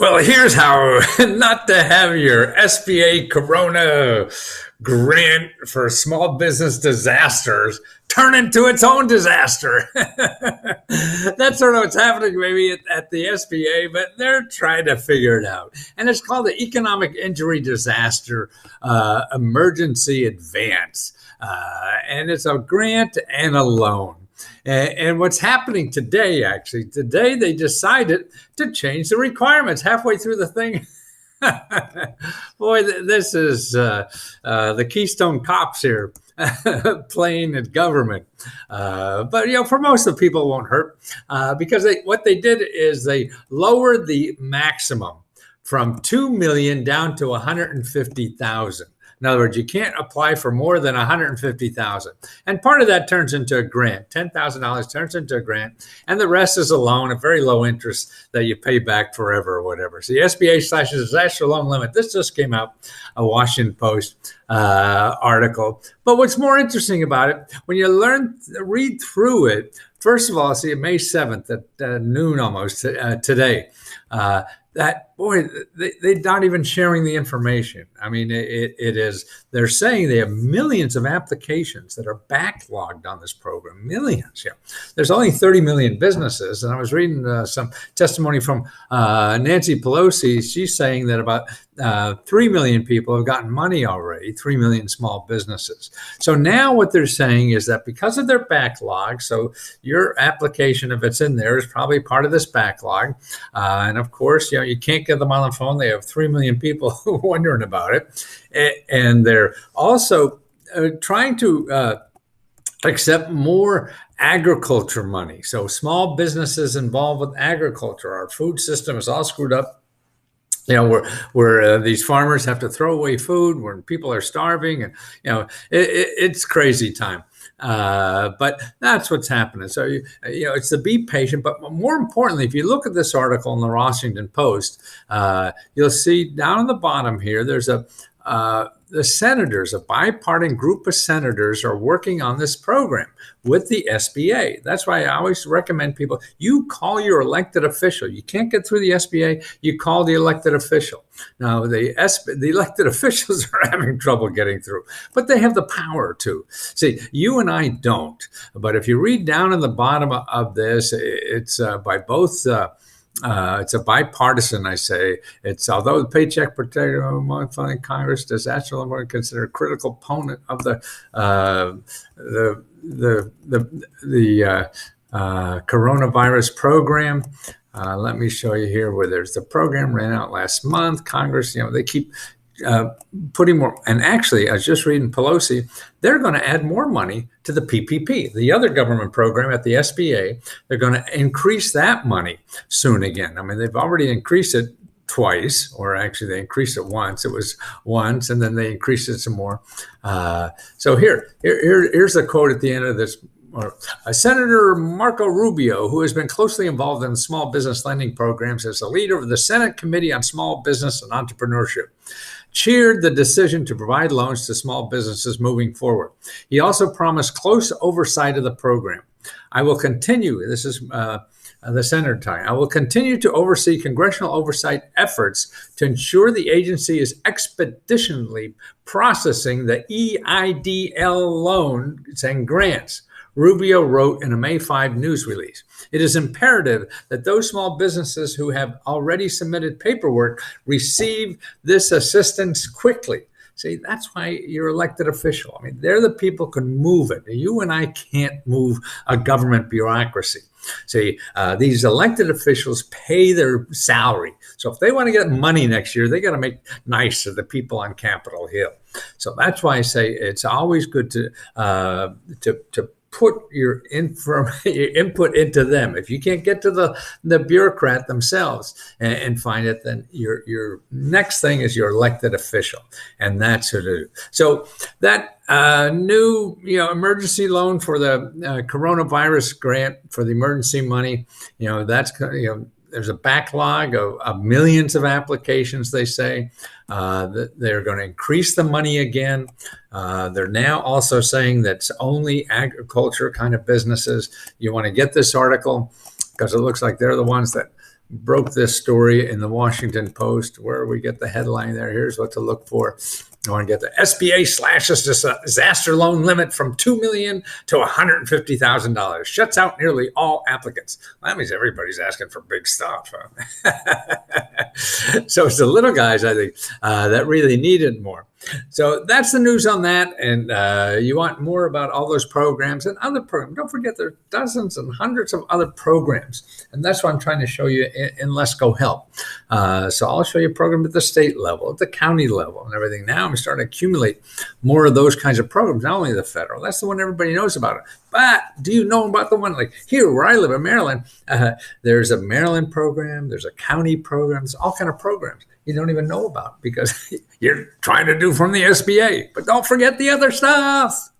Well, here's how not to have your SBA Corona grant for small business disasters turn into its own disaster. That's sort of what's happening maybe at the SBA, but they're trying to figure it out. And it's called the Economic Injury Disaster Emergency Advance. And it's a grant and a loan. And what's happening today, actually, today they decided to change the requirements halfway through the thing. Boy, this is the Keystone Cops here playing at government. But, for most of the people, it won't hurt because what they did is they lowered the maximum from 2 million down to 150,000. In other words, you can't apply for more than 150,000. And part of that turns into a grant. $10,000 turns into a grant. And the rest is a loan at very low interest that you pay back forever or whatever. So the SBA/disaster loan limit, this just came out, a Washington Post article. But what's more interesting about it, when you read through it, first of all, see, May 7th at noon almost today, that, boy, they're not even sharing the information. I mean, it is, they're saying they have millions of applications that are backlogged on this program, millions. Yeah. There's only 30 million businesses. And I was reading some testimony from Nancy Pelosi. She's saying that about 3 million people have gotten money already, 3 million small businesses. So now what they're saying is that because of their backlog, so your application, if it's in there, is probably part of this backlog. And of course, you can't get them on the phone. They have 3 million people wondering about it. And they're also trying to accept more agriculture money. So small businesses involved with agriculture. Our food system is all screwed up. Where these farmers have to throw away food, where people are starving, and it's crazy time. But that's what's happening. So it's to be patient. But more importantly, if you look at this article in the Washington Post, you'll see down on the bottom here, there's the senators, a bipartisan group of senators, are working on this program with the SBA. That's why I always recommend people, you call your elected official. You can't get through the SBA, you call the elected official. Now, the elected officials are having trouble getting through, but they have the power to. See, you and I don't. But if you read down in the bottom of this, it's by both it's a bipartisan, I say. It's although the Paycheck Protection Fund Congress does actually consider a critical component of the coronavirus program. Let me show you here where there's the program ran out last month. Congress, they keep putting more. And actually, I was just reading Pelosi, they're going to add more money to the PPP, the other government program at the SBA. They're going to increase that money soon again. I mean, they've already increased it twice, or actually they increased it once. It was once, and then they increased it some more. So here's a quote at the end of this. Senator Marco Rubio, who has been closely involved in small business lending programs as a leader of the Senate Committee on Small Business and Entrepreneurship, cheered the decision to provide loans to small businesses moving forward. He also promised close oversight of the program. I will continue, this is the senator talking, I will continue to oversee congressional oversight efforts to ensure the agency is expeditiously processing the EIDL loans and grants, Rubio wrote in a May 5 news release. It is imperative that those small businesses who have already submitted paperwork receive this assistance quickly. See, that's why you're elected official. I mean, they're the people who can move it. You and I can't move a government bureaucracy. See, these elected officials pay their salary. So if they want to get money next year, they got to make nice to the people on Capitol Hill. So that's why I say it's always good to put your input into them. If you can't get to the bureaucrat themselves and find it, then your next thing is your elected official, and that's who to do. So that new emergency loan for the coronavirus grant for the emergency money, that's there's a backlog of millions of applications, they say. That they're going to increase the money again. They're now also saying that's only agriculture kind of businesses. You want to get this article because it looks like they're the ones that broke this story in the Washington Post where we get the headline there. Here's what to look for. I want to get the SBA slashes disaster loan limit from $2 million to $150,000. Shuts out nearly all applicants. Well, that means everybody's asking for big stuff. So it's the little guys, I think, that really need it more. So that's the news on that. And you want more about all those programs and other programs. Don't forget there are dozens and hundreds of other programs. And that's what I'm trying to show you in Let's Go Help. So I'll show you a program at the state level, at the county level and everything. Now I'm starting to accumulate more of those kinds of programs, not only the federal. That's the one everybody knows about it. But do you know about the one like here where I live in Maryland? There's a Maryland program. There's a county program. There's all kind of programs you don't even know about because you're trying to do from the SBA. But don't forget the other stuff.